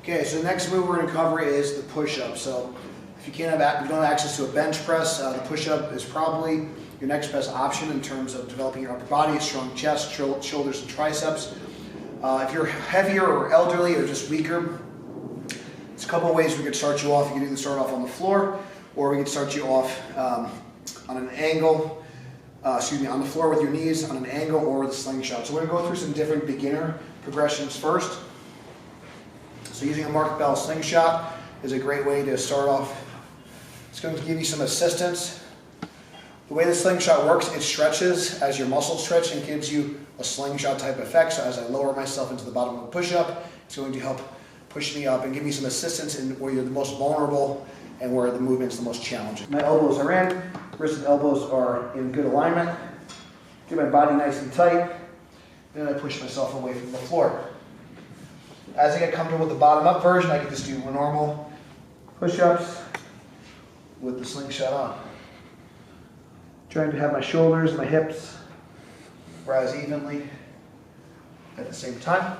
Okay, so the next move we're going to cover is the push-up. So if you don't have access to a bench press, the push-up is probably your next best option in terms of developing your upper body, strong chest, shoulders, and triceps. If you're heavier or elderly or just weaker, there's a couple of ways we could start you off. You can either start off on the floor, or we could start you off on an angle, on the floor with your knees on an angle or with a slingshot. So we're going to go through some different beginner progressions first. So using a Mark Bell slingshot is a great way to start off. It's going to give you some assistance. The way the slingshot works, it stretches as your muscles stretch and gives you a slingshot type effect. So as I lower myself into the bottom of the push-up, it's going to help push me up and give me some assistance in where you're the most vulnerable and where the movement's the most challenging. My elbows are in, wrists and elbows are in good alignment. Get my body nice and tight. Then I push myself away from the floor. As I get comfortable with the bottom up version, I can just do normal push-ups with the slingshot on. Trying to have my shoulders, my hips rise evenly at the same time.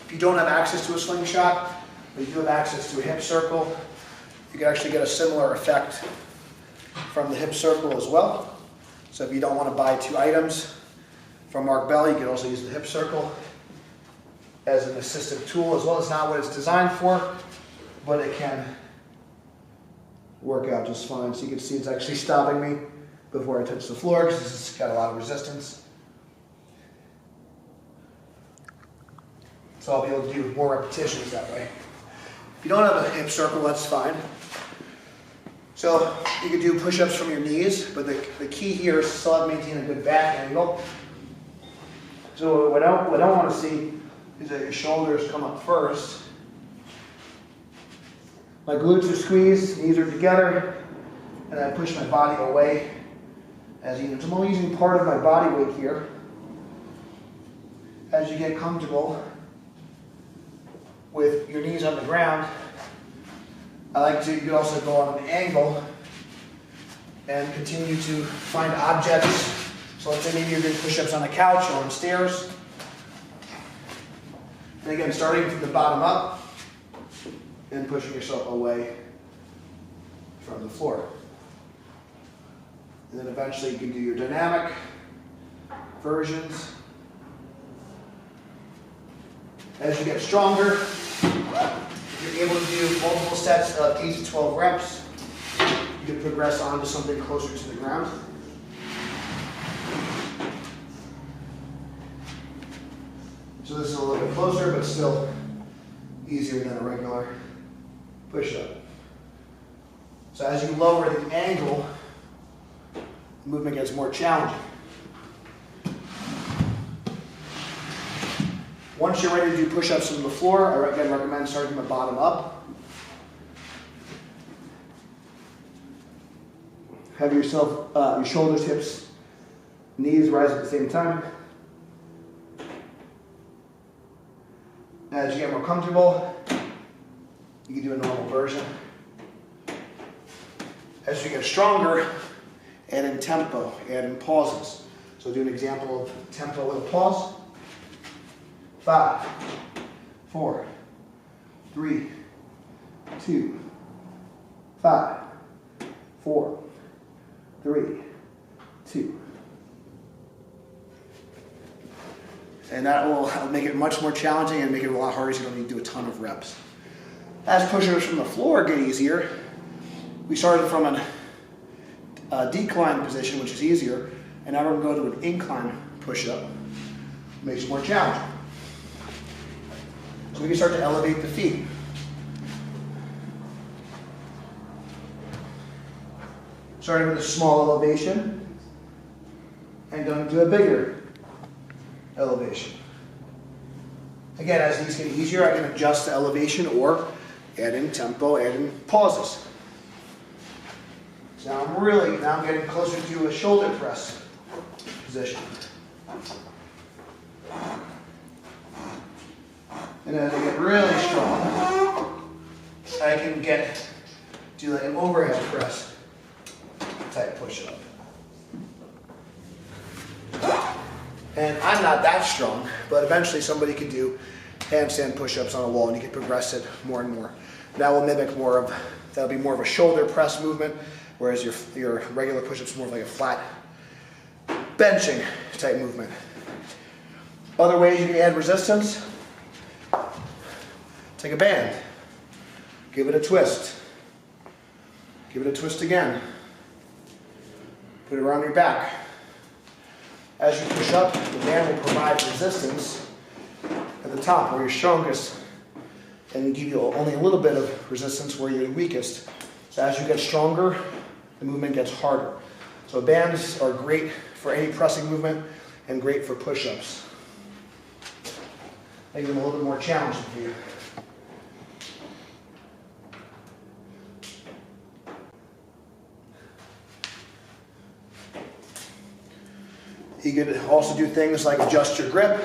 If you don't have access to a slingshot, but you do have access to a hip circle, you can actually get a similar effect from the hip circle as well. So if you don't want to buy two items from Mark Bell, you can also use the hip circle as an assistive tool as well. It's not what it's designed for, but it can work out just fine. So you can see it's actually stopping me before I touch the floor because this has got a lot of resistance. So I'll be able to do more repetitions that way. If you don't have a hip circle, that's fine. So you can do push-ups from your knees, but the key here is to still maintain a good back angle. So what I want to see is that your shoulders come up first. My glutes are squeezed, knees are together, and I push my body away as units. I'm only using part of my body weight here. As you get comfortable with your knees on the ground, you can also go on an angle and continue to find objects. So let's say maybe you're doing push-ups on a couch or on stairs. And again, starting from the bottom up and pushing yourself away from the floor. And then eventually you can do your dynamic versions. As you get stronger, you're able to do multiple sets of 8 to 12 reps. You can progress on to something closer to the ground. So this is a little bit closer, but still easier than a regular push-up. So as you lower the angle, the movement gets more challenging. Once you're ready to do push-ups from the floor, I again recommend starting from the bottom up. Have yourself, your shoulders, hips, knees rise at the same time. As you get more comfortable, you can do a normal version. As you get stronger, add in tempo, add in pauses. So do an example of tempo with a pause. 5, 4, 3, 2, 5, 4, 3, 2. And that will make it much more challenging and make it a lot harder so you don't need to do a ton of reps. As push-ups from the floor get easier, we started from a decline position, which is easier, and now we're going to go to an incline push-up. Makes it more challenging. So we can start to elevate the feet. Starting with a small elevation and going to a bigger elevation. Again, as these get easier, I can adjust the elevation or add in tempo, add in pauses. So now I'm getting closer to a shoulder press position. And as I get really strong, I can do like an overhead press type push-up. And I'm not that strong, but eventually somebody can do handstand push-ups on a wall, and you can progress it more and more. That will mimic that'll be more of a shoulder press movement, whereas your regular push-ups more of like a flat benching type movement. Other ways you can add resistance: take a band, give it a twist, give it a twist again, put it around your back. As you push up, the band will provide resistance at the top where you're strongest, and give you only a little bit of resistance where you're weakest. So as you get stronger, the movement gets harder. So bands are great for any pressing movement and great for push-ups. Make them a little bit more challenging for you. You could also do things like adjust your grip.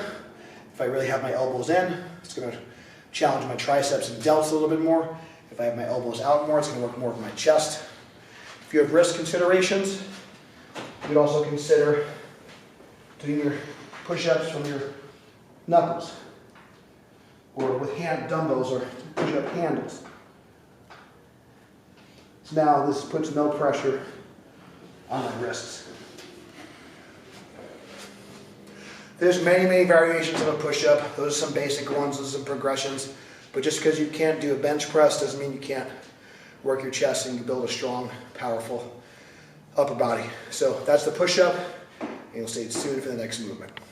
If I really have my elbows in, it's going to challenge my triceps and delts a little bit more. If I have my elbows out more, it's going to work more with my chest. If you have wrist considerations, you could also consider doing your push-ups from your knuckles, or with hand dumbbells or push-up handles. So now this puts no pressure on my wrists. There's many variations of a push-up. Those are some basic ones, those are some progressions. But just because you can't do a bench press doesn't mean you can't work your chest and you build a strong, powerful upper body. So that's the push-up, and you'll stay tuned for the next movement.